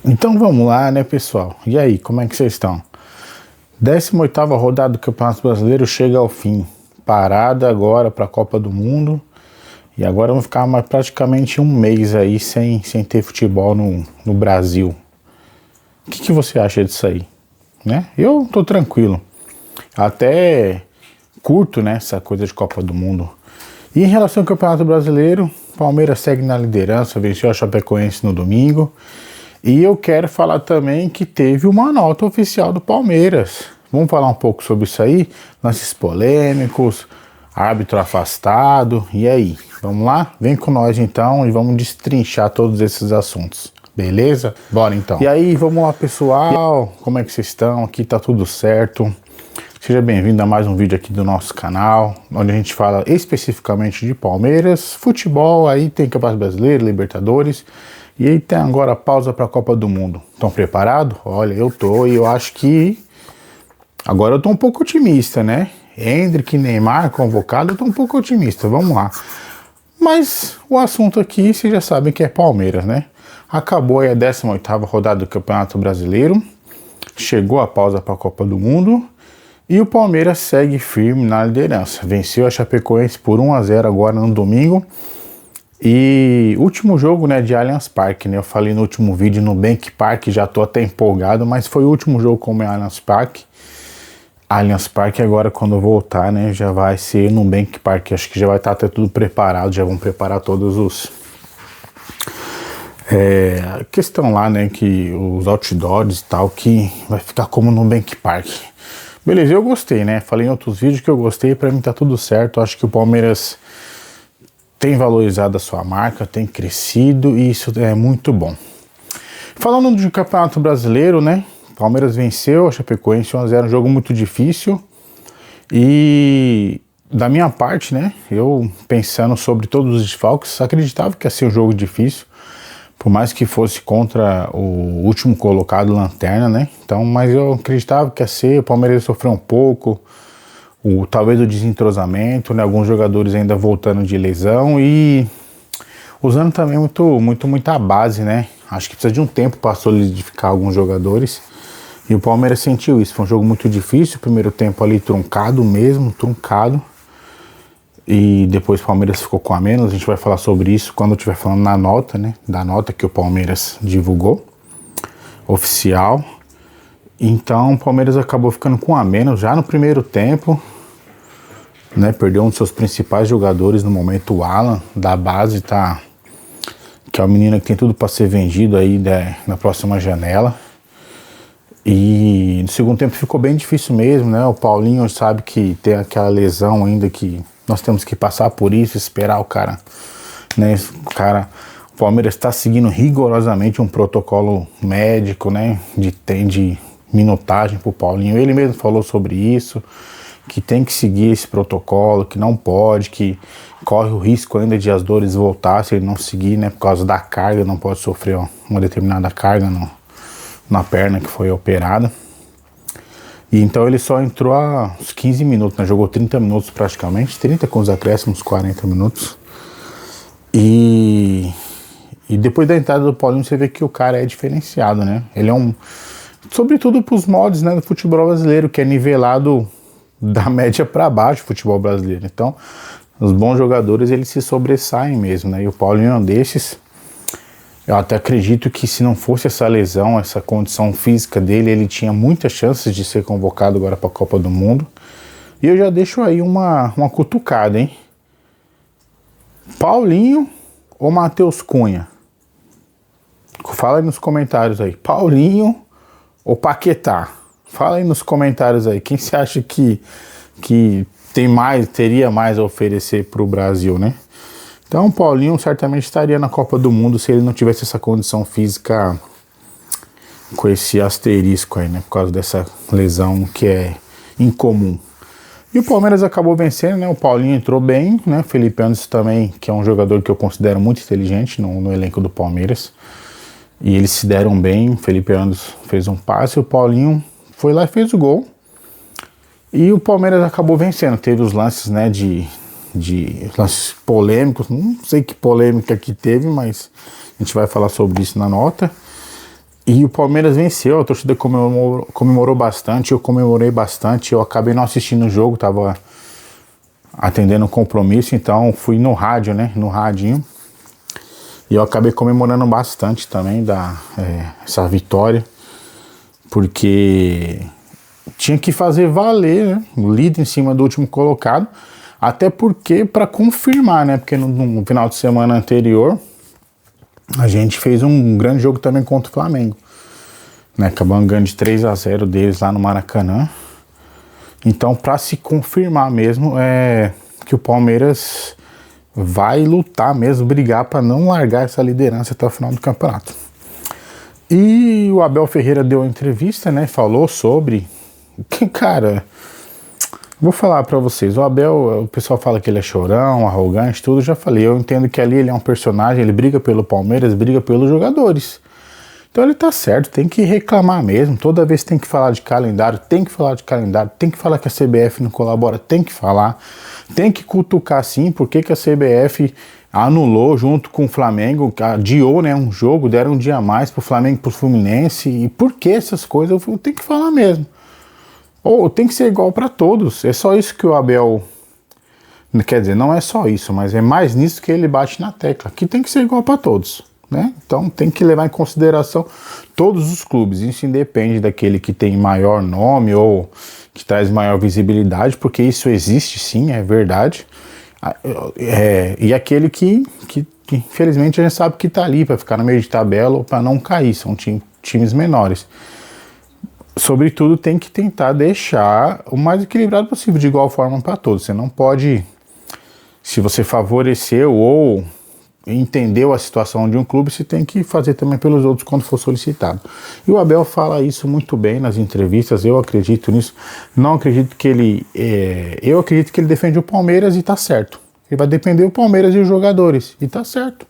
Então vamos lá, né, pessoal? E aí, como é que vocês estão? 18ª rodada do Campeonato Brasileiro chega ao fim. Parada agora para a Copa do Mundo. E agora vamos ficar praticamente um mês aí sem ter futebol no Brasil. O que você acha disso aí? Né? Eu tô tranquilo. Até curto, né, essa coisa de Copa do Mundo. E em relação ao Campeonato Brasileiro, Palmeiras segue na liderança, venceu a Chapecoense no domingo. E eu quero falar também que teve uma nota oficial do Palmeiras. Vamos falar um pouco sobre isso aí? Lances polêmicos, árbitro afastado, e aí? Vamos lá? Vem com nós então e vamos destrinchar todos esses assuntos. Beleza? Bora então. E aí, vamos lá, pessoal. Como é que vocês estão? Aqui tá tudo certo. Seja bem-vindo a mais um vídeo aqui do nosso canal, onde a gente fala especificamente de Palmeiras, futebol, aí tem Campeonato Brasileiro, Libertadores, e aí tem agora a pausa para a Copa do Mundo. Estão preparados? Olha, eu tô, e eu acho que agora eu tô um pouco otimista, né? Endrick e Neymar convocado, eu tô um pouco otimista, vamos lá. Mas o assunto aqui, vocês já sabem que é Palmeiras, né? Acabou aí a 18ª rodada do Campeonato Brasileiro, chegou a pausa para a Copa do Mundo, e o Palmeiras segue firme na liderança. Venceu a Chapecoense por 1-0 agora no domingo. E último jogo, né, de Allianz Parque, né? Eu falei no último vídeo no Nubank Park, já tô até empolgado, mas foi o último jogo como é Allianz Parque. Allianz Parque agora quando eu voltar, né, já vai ser no Nubank Park. Acho que já vai estar até tudo preparado, já vão preparar todos os... a questão lá, né, que os outdoors e tal, que vai ficar como no Nubank Park. Beleza, eu gostei, né? Falei em outros vídeos que eu gostei, pra mim tá tudo certo. Acho que o Palmeiras tem valorizado a sua marca, tem crescido e isso é muito bom. Falando do Campeonato Brasileiro, né? Palmeiras venceu a Chapecoense 1-0, um jogo muito difícil. E da minha parte, né? Eu pensando sobre todos os desfalques, acreditava que ia ser um jogo difícil. Por mais que fosse contra o último colocado, Lanterna, né? Então, mas eu acreditava que ia ser, o Palmeiras sofreu um pouco, talvez o desentrosamento, né? Alguns jogadores ainda voltando de lesão e usando também muita base, né? Acho que precisa de um tempo para solidificar alguns jogadores. E o Palmeiras sentiu isso, foi um jogo muito difícil, primeiro tempo ali truncado mesmo, truncado. E depois o Palmeiras ficou com a menos, a gente vai falar sobre isso quando eu estiver falando na nota, né? Da nota que o Palmeiras divulgou, oficial. Então o Palmeiras acabou ficando com a menos já no primeiro tempo, né? Perdeu um dos seus principais jogadores no momento, o Alan, da base, tá? Que é uma menina que tem tudo para ser vendido aí na próxima janela. E no segundo tempo ficou bem difícil mesmo, né? O Paulinho sabe que tem aquela lesão ainda que nós temos que passar por isso, esperar o cara, né? O Palmeiras está seguindo rigorosamente um protocolo médico, né? De minutagem pro Paulinho. Ele mesmo falou sobre isso, que tem que seguir esse protocolo, que não pode, que corre o risco ainda de as dores voltar se ele não seguir, né? Por causa da carga, não pode sofrer uma determinada carga na perna que foi operada. E então ele só entrou há uns 15 minutos, né? Jogou 30 minutos praticamente, 30 com os acréscimos, 40 minutos. E depois da entrada do Paulinho você vê que o cara é diferenciado, né? Ele é sobretudo pros moldes, né, do futebol brasileiro, que é nivelado da média para baixo o futebol brasileiro. Então, os bons jogadores, eles se sobressaem mesmo, né? E o Paulinho é um desses. Eu até acredito que se não fosse essa lesão, essa condição física dele, ele tinha muitas chances de ser convocado agora para a Copa do Mundo. E eu já deixo aí uma cutucada, hein? Paulinho ou Matheus Cunha? Fala aí nos comentários aí. Paulinho ou Paquetá? Fala aí nos comentários aí. Quem você acha que teria mais a oferecer para o Brasil, né? Então o Paulinho certamente estaria na Copa do Mundo se ele não tivesse essa condição física com esse asterisco aí, né? Por causa dessa lesão que é incomum. E o Palmeiras acabou vencendo, né? O Paulinho entrou bem, né? Felipe Anderson também, que é um jogador que eu considero muito inteligente no elenco do Palmeiras. E eles se deram bem, o Felipe Anderson fez um passe, o Paulinho foi lá e fez o gol. E o Palmeiras acabou vencendo, teve os lances, né, de lances polêmicos, não sei que polêmica que teve, mas a gente vai falar sobre isso na nota. E o Palmeiras venceu, a torcida comemorou bastante, eu comemorei bastante, eu acabei não assistindo o jogo, tava atendendo um compromisso, então fui no rádio, né, no radinho, e eu acabei comemorando bastante também essa vitória, porque tinha que fazer valer, né, o líder em cima do último colocado, até porque para confirmar, né, porque no final de semana anterior a gente fez um grande jogo também contra o Flamengo, né, acabamos ganhando de 3-0 deles lá no Maracanã. Então, para se confirmar mesmo, que o Palmeiras vai lutar mesmo, brigar para não largar essa liderança até o final do campeonato. E o Abel Ferreira deu uma entrevista, né, falou sobre... Cara, vou falar para vocês, o Abel, o pessoal fala que ele é chorão, arrogante, tudo, já falei, eu entendo que ali ele é um personagem, ele briga pelo Palmeiras, briga pelos jogadores. Então ele tá certo, tem que reclamar mesmo, toda vez tem que falar de calendário, tem que falar de calendário, tem que falar que a CBF não colabora, tem que falar, tem que cutucar sim, porque que a CBF anulou junto com o Flamengo, adiou, né, um jogo, deram um dia a mais pro Flamengo e pro Fluminense, e por que essas coisas, eu tenho que falar mesmo. Ou tem que ser igual para todos, é só isso que o Abel, quer dizer, não é só isso, mas é mais nisso que ele bate na tecla, que tem que ser igual para todos, né? Então tem que levar em consideração todos os clubes, isso independe daquele que tem maior nome ou que traz maior visibilidade, porque isso existe sim, é verdade, e aquele que infelizmente a gente sabe que tá ali para ficar no meio de tabela ou para não cair, são times menores. Sobretudo tem que tentar deixar o mais equilibrado possível, de igual forma para todos. Você não pode, se você favoreceu ou entendeu a situação de um clube, você tem que fazer também pelos outros quando for solicitado. E o Abel fala isso muito bem nas entrevistas, eu acredito nisso. Não acredito que ele... eu acredito que ele defende o Palmeiras e tá certo. Ele vai defender o Palmeiras e os jogadores, e tá certo.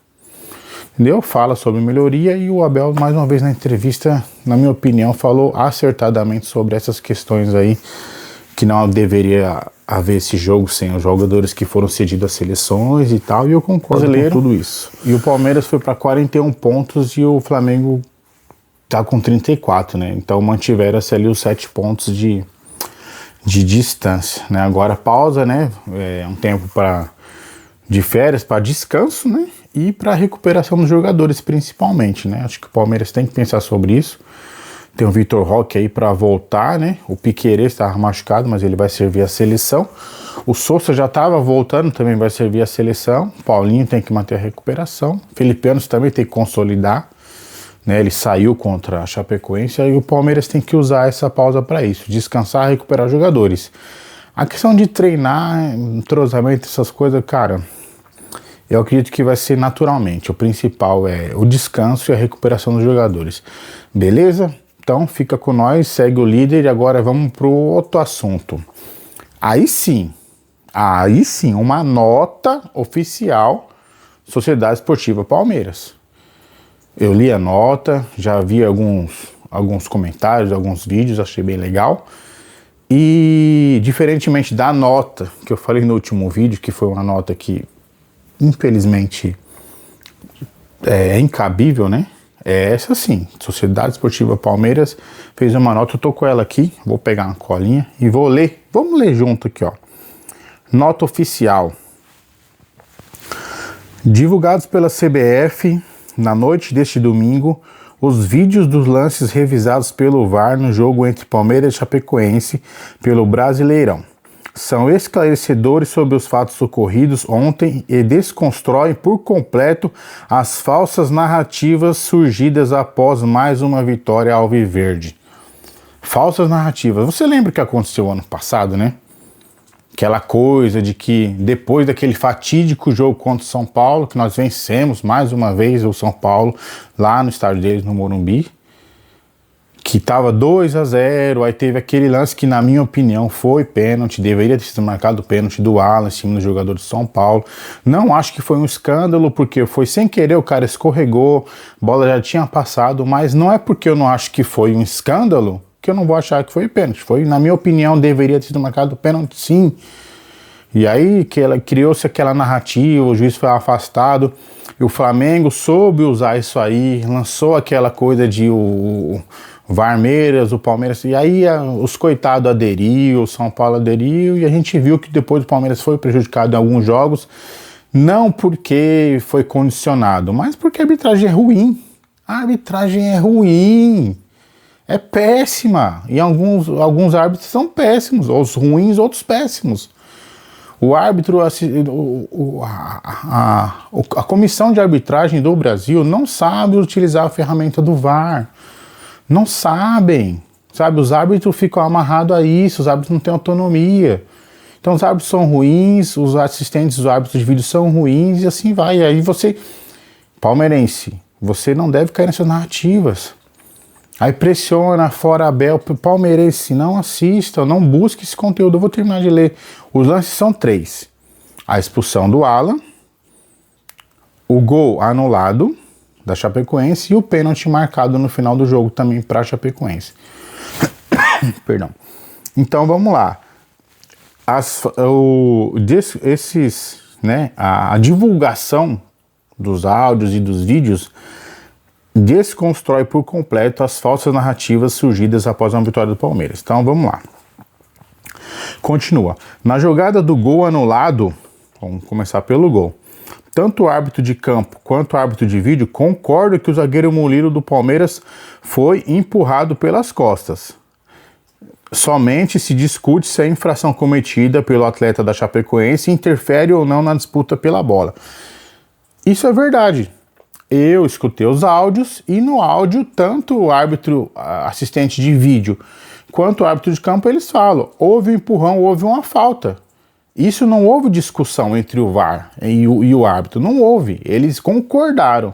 Entendeu? Fala sobre melhoria e o Abel, mais uma vez na entrevista, na minha opinião, falou acertadamente sobre essas questões aí, que não deveria haver esse jogo sem os jogadores que foram cedidos às seleções e tal, e eu concordo com tudo isso. E o Palmeiras foi para 41 pontos e o Flamengo tá com 34, né? Então mantiveram-se ali os 7 pontos de distância, né? Agora pausa, né? Um tempo de férias, para descanso, né? E para recuperação dos jogadores, principalmente, né? Acho que o Palmeiras tem que pensar sobre isso. Tem o Vitor Roque aí para voltar, né? O Piquerez estava machucado, mas ele vai servir a seleção. O Sousa já estava voltando, também vai servir a seleção. O Paulinho tem que manter a recuperação. O Felipe Anos também tem que consolidar, né? Ele saiu contra a Chapecoense, e o Palmeiras tem que usar essa pausa para isso, descansar e recuperar jogadores. A questão de treinar, entrosamento, essas coisas, cara... Eu acredito que vai ser naturalmente. O principal é o descanso e a recuperação dos jogadores. Beleza? Então fica com nós, segue o líder e agora vamos para o outro assunto. Aí sim, uma nota oficial Sociedade Esportiva Palmeiras. Eu li a nota, já vi alguns comentários, alguns vídeos, achei bem legal. E diferentemente da nota que eu falei no último vídeo, que foi uma nota que infelizmente é incabível, né? É essa sim, Sociedade Esportiva Palmeiras fez uma nota, eu tô com ela aqui, vou pegar uma colinha e vou ler, vamos ler junto aqui, ó. Nota oficial. Divulgados pela CBF na noite deste domingo, os vídeos dos lances revisados pelo VAR no jogo entre Palmeiras e Chapecoense pelo Brasileirão são esclarecedores sobre os fatos ocorridos ontem e desconstroem por completo as falsas narrativas surgidas após mais uma vitória alviverde. Falsas narrativas. Você lembra o que aconteceu ano passado, né? Aquela coisa de que depois daquele fatídico jogo contra o São Paulo, que nós vencemos mais uma vez o São Paulo lá no estádio deles, no Morumbi, que estava 2-0, aí teve aquele lance que, na minha opinião, foi pênalti, deveria ter sido marcado o pênalti do Alan em cima do jogador de São Paulo. Não acho que foi um escândalo, porque foi sem querer, o cara escorregou, a bola já tinha passado, mas não é porque eu não acho que foi um escândalo que eu não vou achar que foi pênalti. Foi, na minha opinião, deveria ter sido marcado o pênalti, sim. E aí criou-se aquela narrativa, o juiz foi afastado, e o Flamengo soube usar isso aí, lançou aquela coisa de o Varmeiras, o Palmeiras, e aí os coitados aderiu, o São Paulo aderiu, e a gente viu que depois o Palmeiras foi prejudicado em alguns jogos, não porque foi condicionado, mas porque a arbitragem é ruim. A arbitragem é ruim, é péssima, e alguns árbitros são péssimos, os ruins, outros péssimos. O árbitro, a comissão de arbitragem do Brasil não sabe utilizar a ferramenta do VAR. Não sabem, sabe? Os árbitros ficam amarrados a isso, os árbitros não têm autonomia. Então os árbitros são ruins, os assistentes dos árbitros de vídeo são ruins e assim vai. E aí você, palmeirense, você não deve cair nessas narrativas. Aí pressiona, fora Abel, palmeirense, não assista, não busque esse conteúdo. Eu vou terminar de ler. Os lances são 3. A expulsão do Alan, o gol anulado da Chapecoense e o pênalti marcado no final do jogo também para a Chapecoense. Perdão. Então vamos lá. A divulgação dos áudios e dos vídeos desconstrói por completo as falsas narrativas surgidas após uma vitória do Palmeiras. Então vamos lá. Continua. Na jogada do gol anulado, vamos começar pelo gol. Tanto o árbitro de campo quanto o árbitro de vídeo concordam que o zagueiro Murilo do Palmeiras foi empurrado pelas costas. Somente se discute se a infração cometida pelo atleta da Chapecoense interfere ou não na disputa pela bola. Isso é verdade. Eu escutei os áudios e no áudio, tanto o árbitro assistente de vídeo quanto o árbitro de campo, eles falam, houve um empurrão, houve uma falta. Isso não houve discussão entre o VAR e o árbitro, não houve, eles concordaram.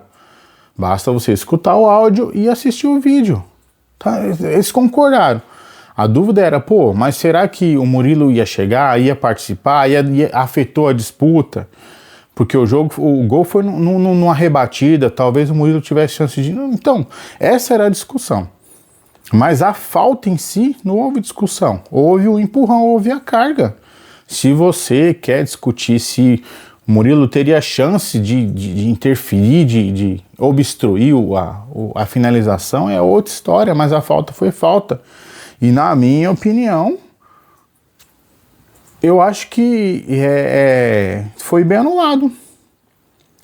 Basta você escutar o áudio e assistir o vídeo. Tá? Eles concordaram. A dúvida era, mas será que o Murilo ia chegar, ia participar, afetou a disputa? Porque o gol foi numa rebatida, talvez o Murilo tivesse chance de... Então, essa era a discussão. Mas a falta em si, não houve discussão. Houve o empurrão, houve a carga. Se você quer discutir se o Murilo teria chance de interferir, de obstruir a finalização, é outra história, mas a falta foi falta. E na minha opinião, eu acho que foi bem anulado.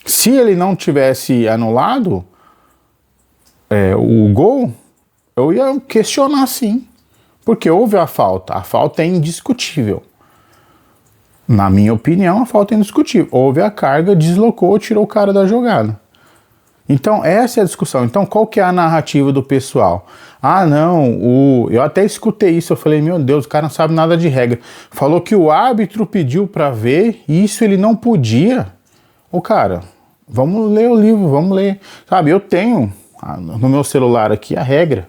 Se ele não tivesse anulado o gol, eu ia questionar sim. Porque houve a falta é indiscutível. Na minha opinião, a falta é indiscutível. Houve a carga, deslocou, tirou o cara da jogada. Então, essa é a discussão. Então, qual que é a narrativa do pessoal? Ah, não, eu até escutei isso, eu falei, meu Deus, o cara não sabe nada de regra. Falou que o árbitro pediu para ver, e isso ele não podia. Cara, vamos ler o livro, vamos ler. Sabe, eu tenho no meu celular aqui a regra.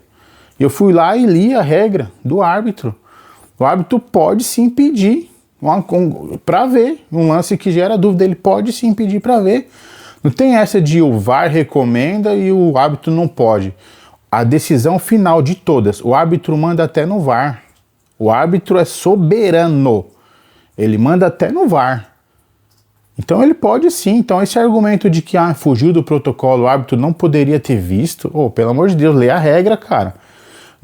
Eu fui lá e li a regra do árbitro. O árbitro pode sim pedir para ver. Um lance que gera dúvida, ele pode sim pedir para ver. Não tem essa de o VAR recomenda e o árbitro não pode. A decisão final de todas, o árbitro manda até no VAR. O árbitro é soberano. Ele manda até no VAR. Então ele pode sim. Então esse argumento de que fugiu do protocolo, o árbitro não poderia ter visto, pelo amor de Deus, lê a regra, cara.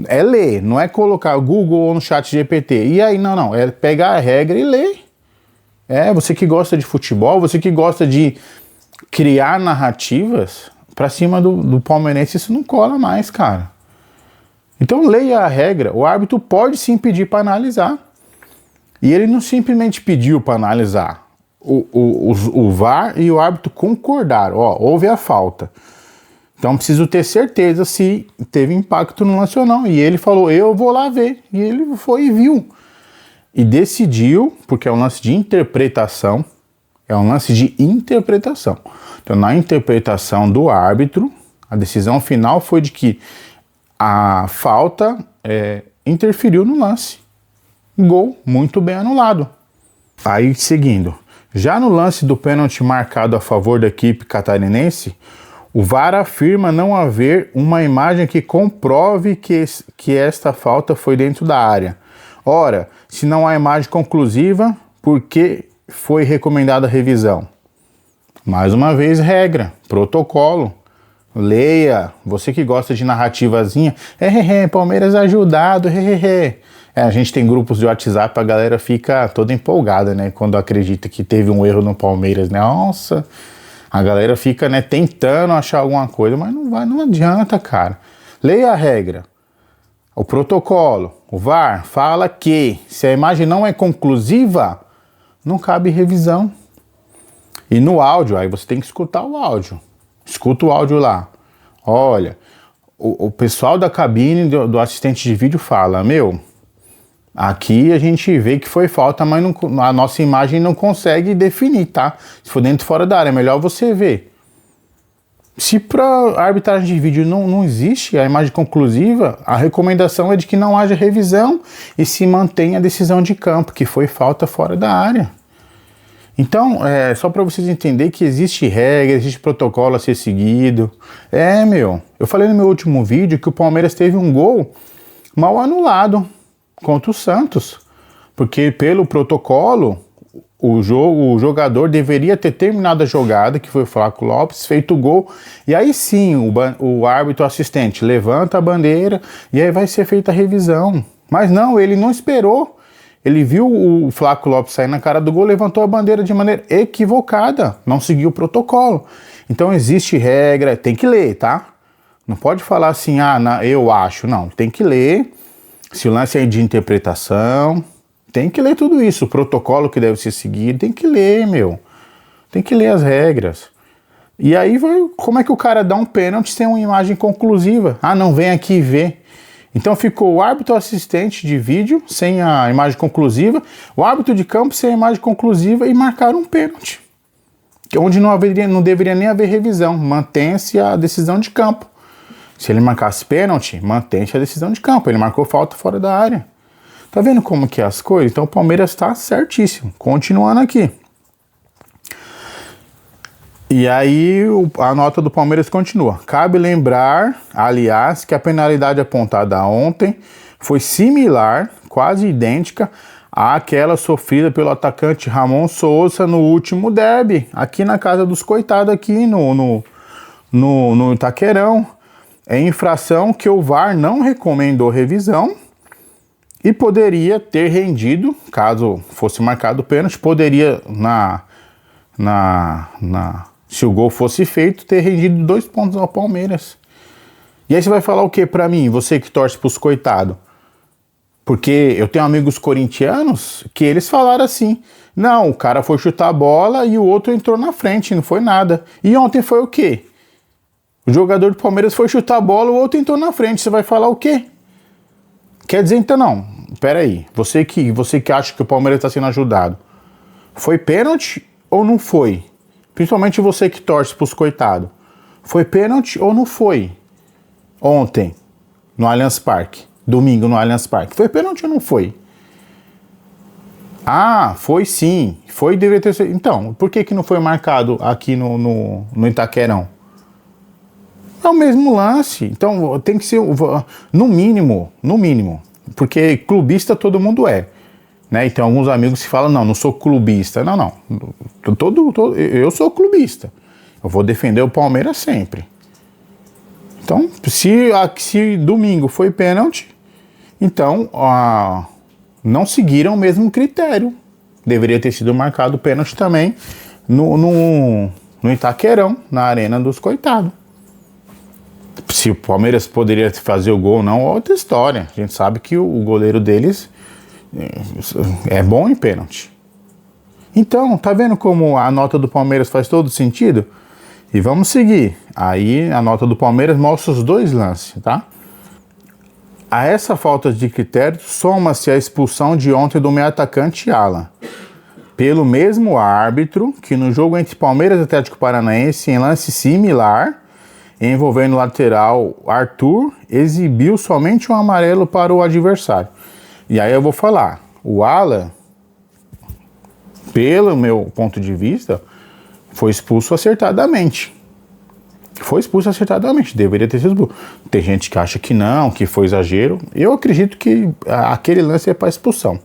É ler, não é colocar Google ou no chat GPT. E aí, não, é pegar a regra e ler. Você que gosta de futebol, você que gosta de criar narrativas, pra cima do palmeirense isso não cola mais, cara. Então leia a regra, o árbitro pode sim pedir para analisar. E ele não simplesmente pediu para analisar. O VAR e o árbitro concordaram, houve a falta. Então preciso ter certeza se teve impacto no lance ou não. E ele falou, eu vou lá ver. E ele foi e viu. E decidiu, porque é um lance de interpretação. Então na interpretação do árbitro, a decisão final foi de que a falta interferiu no lance. Gol muito bem anulado. Aí seguindo. Já no lance do pênalti marcado a favor da equipe catarinense, o VAR afirma não haver uma imagem que comprove que esta falta foi dentro da área. Ora, se não há imagem conclusiva, por que foi recomendada a revisão? Mais uma vez, regra, protocolo. Leia, você que gosta de narrativazinha, Palmeiras ajudado, a gente tem grupos de WhatsApp, a galera fica toda empolgada, né, quando acredita que teve um erro no Palmeiras, né, nossa, a galera fica, né, tentando achar alguma coisa, mas não adianta, cara. Leia a regra, o protocolo, o VAR fala que se a imagem não é conclusiva, não cabe revisão. E no áudio, aí você tem que escutar o áudio. Escuta o áudio lá. Olha, o pessoal da cabine do assistente de vídeo fala, aqui a gente vê que foi falta, mas a nossa imagem não consegue definir, tá? Se for dentro ou fora da área, é melhor você ver. Se para arbitragem de vídeo não existe a imagem conclusiva, a recomendação é de que não haja revisão e se mantenha a decisão de campo, que foi falta fora da área. Então, só para vocês entenderem que existe regra, existe protocolo a ser seguido. Eu falei no meu último vídeo que o Palmeiras teve um gol mal anulado contra o Santos. Porque pelo protocolo, o jogador deveria ter terminado a jogada, que foi o Flávio Lopes, feito o gol. E aí sim, o árbitro assistente levanta a bandeira e aí vai ser feita a revisão. Mas não, ele não esperou. Ele viu o Flávio Lopes sair na cara do gol, levantou a bandeira de maneira equivocada, não seguiu o protocolo. Então existe regra, tem que ler, tá? Não pode falar assim, eu acho, não. Tem que ler, se o lance é de interpretação, tem que ler tudo isso, o protocolo que deve ser seguido, tem que ler, Tem que ler as regras. E aí, como é que o cara dá um pênalti sem uma imagem conclusiva? Não, vem aqui ver. Então ficou o árbitro assistente de vídeo sem a imagem conclusiva, o árbitro de campo sem a imagem conclusiva e marcaram um pênalti. Onde não deveria nem haver revisão, mantém-se a decisão de campo. Se ele marcasse pênalti, mantém-se a decisão de campo. Ele marcou falta fora da área. Tá vendo como que é as coisas? Então o Palmeiras está certíssimo. Continuando aqui. E aí a nota do Palmeiras continua. Cabe lembrar, aliás, que a penalidade apontada ontem foi similar, quase idêntica, àquela sofrida pelo atacante Ramon Souza no último derby, aqui na casa dos coitados, aqui no Itaquerão. É infração que o VAR não recomendou revisão e poderia ter rendido, caso fosse marcado o pênalti, poderia se o gol fosse feito, ter rendido 2 pontos ao Palmeiras. E aí você vai falar o que pra mim, você que torce pros coitados? Porque eu tenho amigos corintianos que eles falaram assim, não, o cara foi chutar a bola e o outro entrou na frente, não foi nada. E ontem foi o quê? O jogador do Palmeiras foi chutar a bola, o outro entrou na frente, você vai falar o quê? Quer dizer, então não, peraí, você que acha que o Palmeiras está sendo ajudado, foi pênalti ou não foi? Principalmente você que torce pros coitados. Foi pênalti ou não foi? Ontem, no Allianz Parque. Domingo, no Allianz Parque. Foi pênalti ou não foi? Foi sim. Foi, deveria ter sido. Então, por que não foi marcado aqui no Itaquerão? É o mesmo lance. Então, tem que ser, no mínimo, porque clubista todo mundo é. Né? E tem alguns amigos que falam, não sou clubista. Não. Eu sou clubista. Eu vou defender o Palmeiras sempre. Então, se domingo foi pênalti, então não seguiram o mesmo critério. Deveria ter sido marcado pênalti também no Itaquerão, na Arena dos Coitados. Se o Palmeiras poderia fazer o gol ou não, é outra história. A gente sabe que o goleiro deles é bom em pênalti. Então, tá vendo como a nota do Palmeiras faz todo sentido? E vamos seguir. Aí a nota do Palmeiras mostra os 2 lances, tá? A essa falta de critério soma-se a expulsão de ontem do meio atacante Alan, pelo mesmo árbitro que no jogo entre Palmeiras e Atlético Paranaense, em lance similar, envolvendo o lateral Arthur, exibiu somente um amarelo para o adversário. E aí eu vou falar, o Alan, pelo meu ponto de vista, foi expulso acertadamente. Deveria ter sido expulso. Tem gente que acha que não, que foi exagero. Eu acredito que aquele lance é para expulsão.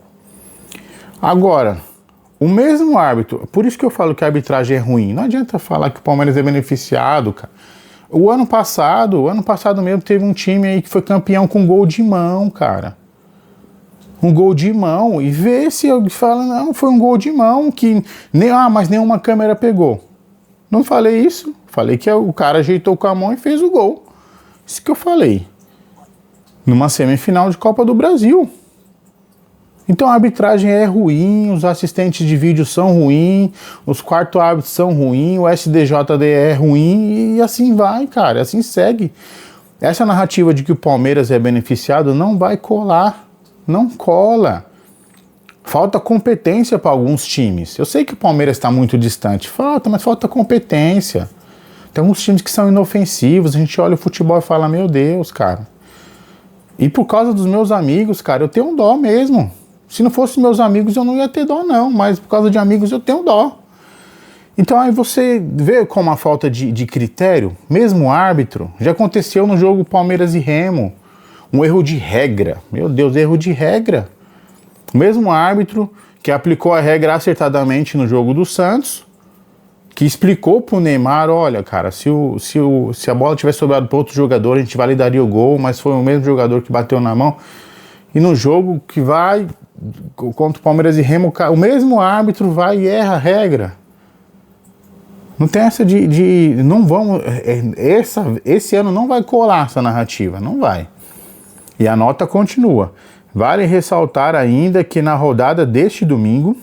Agora, O mesmo árbitro, por isso que eu falo que a arbitragem é ruim. Não adianta falar que o Palmeiras é beneficiado, cara. O ano passado mesmo teve um time aí que foi campeão com gol de mão, cara. Um gol de mão, e vê se eu falo, não, foi um gol de mão que mas nenhuma câmera pegou. Não falei isso, falei que o cara ajeitou com a mão e fez o gol. Isso que eu falei. Numa semifinal de Copa do Brasil. Então a arbitragem é ruim, os assistentes de vídeo são ruins, os quarto árbitros são ruins, o SDJD é ruim e assim vai, cara, assim segue. Essa narrativa de que o Palmeiras é beneficiado não vai colar. Não cola. Falta competência para alguns times. Eu sei que o Palmeiras está muito distante. Mas falta competência. Tem alguns times que são inofensivos. A gente olha o futebol e fala, meu Deus, cara. E por causa dos meus amigos, cara, eu tenho um dó mesmo. Se não fosse meus amigos, eu não ia ter dó, não. Mas por causa de amigos, eu tenho dó. Então aí você vê como a falta de critério, mesmo árbitro, já aconteceu no jogo Palmeiras e Remo. Um erro de regra. Meu Deus, erro de regra. O mesmo árbitro que aplicou a regra acertadamente no jogo do Santos, que explicou pro Neymar, olha, cara, se a bola tivesse sobrado para outro jogador, a gente validaria o gol, mas foi o mesmo jogador que bateu na mão. E no jogo que vai contra o Palmeiras e Remo, o mesmo árbitro vai e erra a regra. Não tem essa não vamos... Esse ano não vai colar essa narrativa, não vai. E a nota continua. Vale ressaltar ainda que na rodada deste domingo,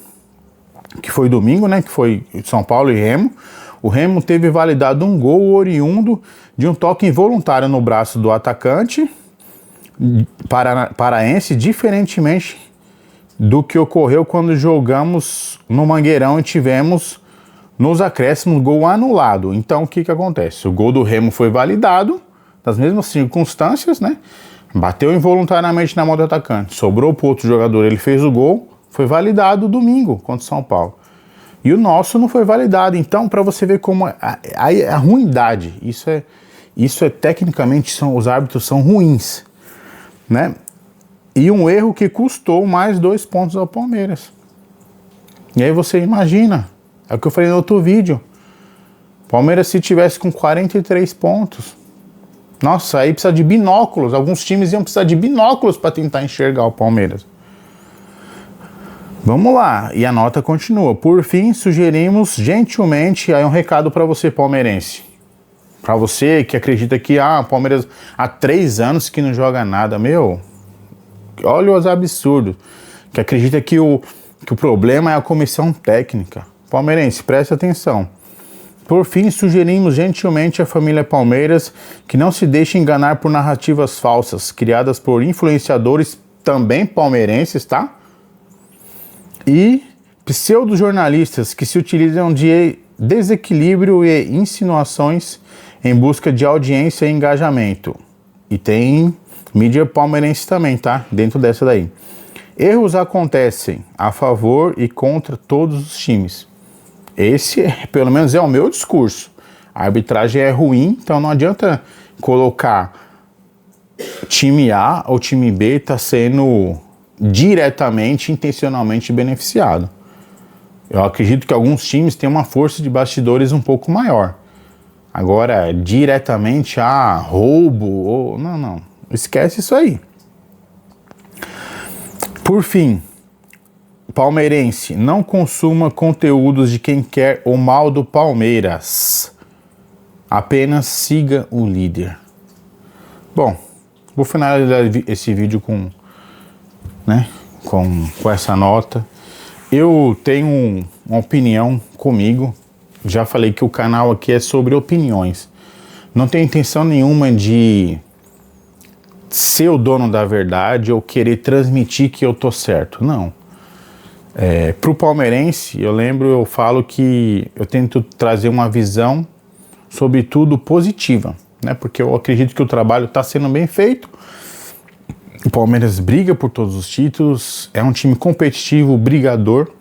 que foi domingo, né, que foi São Paulo e Remo, o Remo teve validado um gol oriundo de um toque involuntário no braço do atacante paraense, diferentemente do que ocorreu quando jogamos no Mangueirão e tivemos nos acréscimos gol anulado. Então o que acontece? O gol do Remo foi validado, nas mesmas circunstâncias, né? Bateu involuntariamente na mão do atacante, sobrou para outro jogador, ele fez o gol, foi validado domingo contra o São Paulo. E o nosso não foi validado. Então, para você ver como a ruindade, isso é tecnicamente, os árbitros são ruins, né? E um erro que custou mais 2 pontos ao Palmeiras. E aí você imagina, é o que eu falei no outro vídeo, Palmeiras se tivesse com 43 pontos, nossa, aí precisa de binóculos. Alguns times iam precisar de binóculos para tentar enxergar o Palmeiras. Vamos lá, e a nota continua. Por fim, sugerimos gentilmente aí um recado para você, palmeirense. Para você que acredita que o Palmeiras há 3 anos que não joga nada. Meu, olha os absurdos. Que acredita que o problema é a comissão técnica. Palmeirense, preste atenção. Por fim, sugerimos gentilmente à família Palmeiras que não se deixe enganar por narrativas falsas, criadas por influenciadores também palmeirenses, tá? E pseudo-jornalistas que se utilizam de desequilíbrio e insinuações em busca de audiência e engajamento. E tem mídia palmeirense também, tá? Dentro dessa daí. Erros acontecem a favor e contra todos os times. Esse, pelo menos, é o meu discurso. A arbitragem é ruim, então não adianta colocar time A ou time B tá sendo diretamente, intencionalmente beneficiado. Eu acredito que alguns times têm uma força de bastidores um pouco maior. Agora, diretamente, roubo, ou... Não. Esquece isso aí. Por fim, palmeirense, não consuma conteúdos de quem quer o mal do Palmeiras. Apenas siga o líder. Bom, vou finalizar esse vídeo com essa nota. Eu tenho uma opinião comigo. Já falei que o canal aqui é sobre opiniões. Não tenho intenção nenhuma de ser o dono da verdade ou querer transmitir que eu tô certo. Não. Pro palmeirense, eu falo que eu tento trazer uma visão, sobretudo positiva, né? Porque eu acredito que o trabalho está sendo bem feito. O Palmeiras briga por todos os títulos, é um time competitivo, brigador,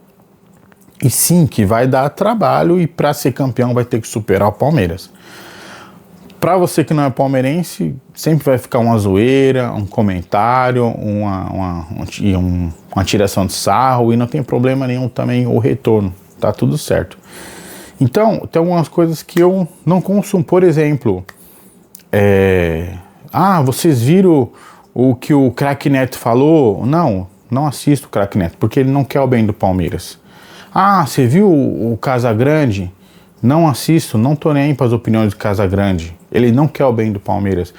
e sim, que vai dar trabalho, e para ser campeão vai ter que superar o Palmeiras. Para você que não é palmeirense, sempre vai ficar uma zoeira, um comentário, uma tiração de sarro, e não tem problema nenhum também o retorno, tá tudo certo. Então, tem algumas coisas que eu não consumo, por exemplo, vocês viram o que o Craque Neto falou? Não assisto o Craque Neto, porque ele não quer o bem do Palmeiras. Você viu o Casagrande? Não assisto, não tô nem aí para as opiniões do Casagrande. Ele não quer o bem do Palmeiras.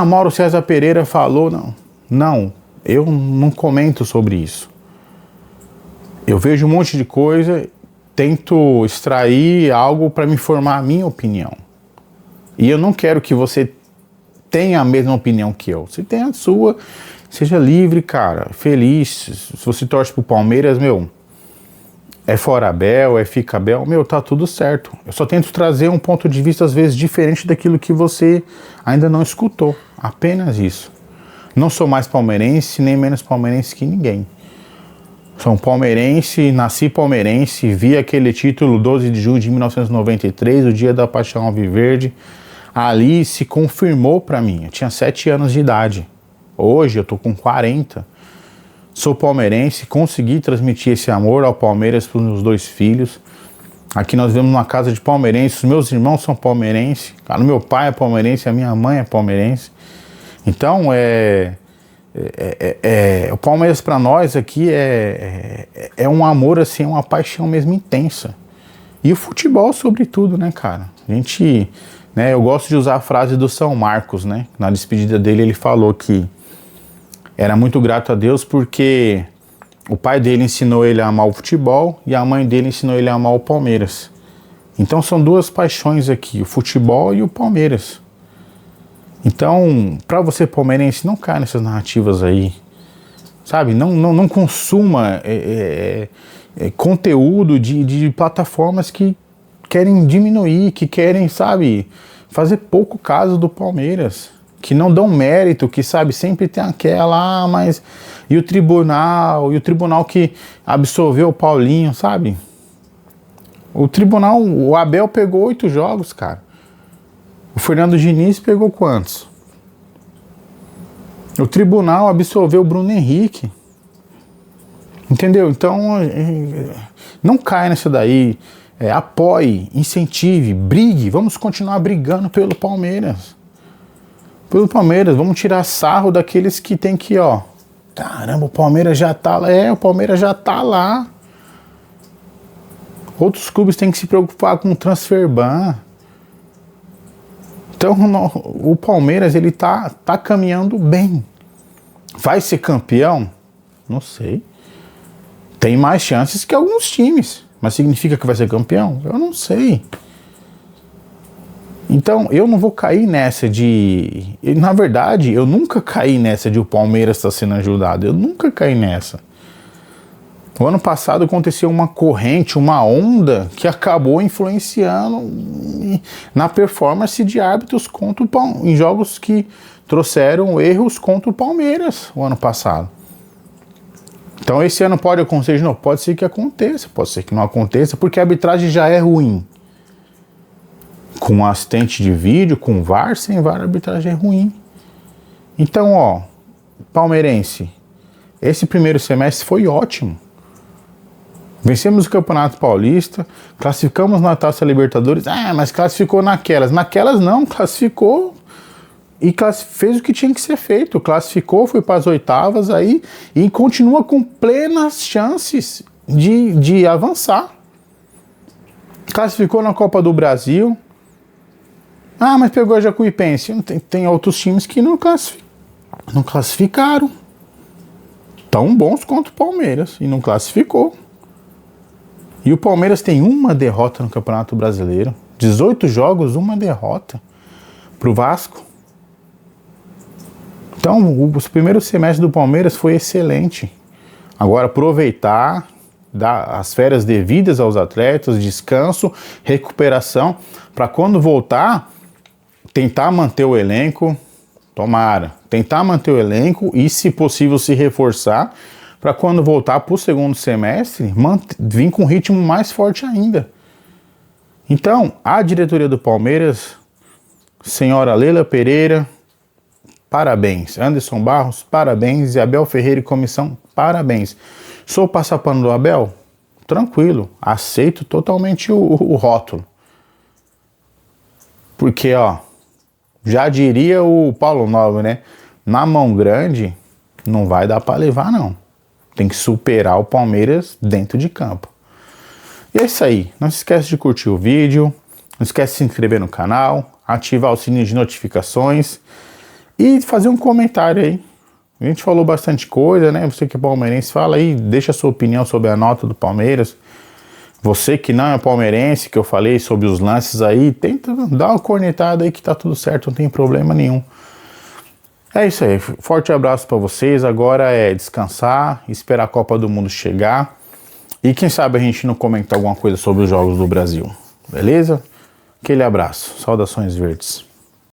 Mauro César Pereira falou. Não, eu não comento sobre isso. Eu vejo um monte de coisa, tento extrair algo para me formar a minha opinião. E eu não quero que você tenha a mesma opinião que eu. Você tem a sua, seja livre, cara, feliz. Se você torce pro Palmeiras, é fora Abel, fica Abel, tá tudo certo. Eu só tento trazer um ponto de vista, às vezes, diferente daquilo que você ainda não escutou. Apenas isso. Não sou mais palmeirense, nem menos palmeirense que ninguém. Sou um palmeirense, nasci palmeirense, vi aquele título 12 de julho de 1993, o dia da paixão alviverde. Ali se confirmou pra mim. Eu tinha 7 anos de idade. Hoje eu tô com 40. Sou palmeirense, consegui transmitir esse amor ao Palmeiras para os meus 2 filhos. Aqui nós vivemos uma casa de palmeirenses, os meus irmãos são palmeirenses, o meu pai é palmeirense, a minha mãe é palmeirense. Então, o Palmeiras para nós aqui é um amor, assim, uma paixão mesmo intensa. E o futebol, sobretudo, né, cara? Eu gosto de usar a frase do São Marcos, né? Na despedida dele ele falou que era muito grato a Deus porque o pai dele ensinou ele a amar o futebol e a mãe dele ensinou ele a amar o Palmeiras. Então são 2 paixões aqui, o futebol e o Palmeiras. Então, para você palmeirense, não cai nessas narrativas aí, sabe? Não consuma conteúdo de plataformas que querem diminuir, que querem, sabe, fazer pouco caso do Palmeiras. Que não dão mérito, que, sabe, sempre tem aquela, mas... E o tribunal que absolveu o Paulinho, sabe? O Abel pegou 8 jogos, cara. O Fernando Diniz pegou quantos? O tribunal absolveu o Bruno Henrique. Entendeu? Então, não cai nessa daí. Apoie, incentive, brigue. Vamos continuar brigando pelo Palmeiras. Vamos tirar sarro daqueles que tem que, caramba, o Palmeiras já tá lá. O Palmeiras já tá lá. Outros clubes têm que se preocupar com o transfer ban. Então, o Palmeiras, ele tá caminhando bem. Vai ser campeão? Não sei. Tem mais chances que alguns times. Mas significa que vai ser campeão? Eu não sei. Então, eu não vou cair nessa de... Na verdade, eu nunca caí nessa de o Palmeiras estar sendo ajudado. Eu nunca caí nessa. O ano passado aconteceu uma corrente, uma onda que acabou influenciando na performance de árbitros em jogos que trouxeram erros contra o Palmeiras o ano passado. Então, esse ano pode acontecer de novo? Pode ser que aconteça, pode ser que não aconteça, porque a arbitragem já é ruim. Com assistente de vídeo, com VAR, sem VAR, a arbitragem é ruim. Então, palmeirense, esse primeiro semestre foi ótimo. Vencemos o Campeonato Paulista, classificamos na Taça Libertadores, mas classificou naquelas. Naquelas não, classificou e fez o que tinha que ser feito. Classificou, foi para as oitavas aí e continua com plenas chances de avançar. Classificou na Copa do Brasil. Mas pegou a Jacuipense. Tem outros times que não classificaram. Tão bons quanto o Palmeiras. E não classificou. E o Palmeiras tem uma derrota no Campeonato Brasileiro. 18 jogos, uma derrota pro Vasco. Então, os primeiros semestres do Palmeiras foi excelente. Agora, aproveitar, dar as férias devidas aos atletas, descanso, recuperação, para quando voltar... Tentar manter o elenco, tentar manter o elenco e, se possível, se reforçar para quando voltar para o segundo semestre, vir com um ritmo mais forte ainda. Então, a diretoria do Palmeiras Senhora Leila Pereira, parabéns. Anderson Barros, parabéns. E Abel Ferreira e comissão, parabéns. Sou passapano do Abel? Tranquilo, aceito totalmente o rótulo. Porque, ó, já diria o Paulo Nobre, né? Na mão grande, não vai dar para levar, não. Tem que superar o Palmeiras dentro de campo. E é isso aí. Não se esquece de curtir o vídeo. Não esquece de se inscrever no canal. Ativar o sininho de notificações. E fazer um comentário aí. A gente falou bastante coisa, né? Você que é palmeirense, fala aí. Deixa a sua opinião sobre a nota do Palmeiras. Você que não é palmeirense, que eu falei sobre os lances aí, tenta dar uma cornetada aí que tá tudo certo, não tem problema nenhum. É isso aí, forte abraço para vocês. Agora é descansar, esperar a Copa do Mundo chegar. E quem sabe a gente não comenta alguma coisa sobre os Jogos do Brasil. Beleza? Aquele abraço, saudações verdes.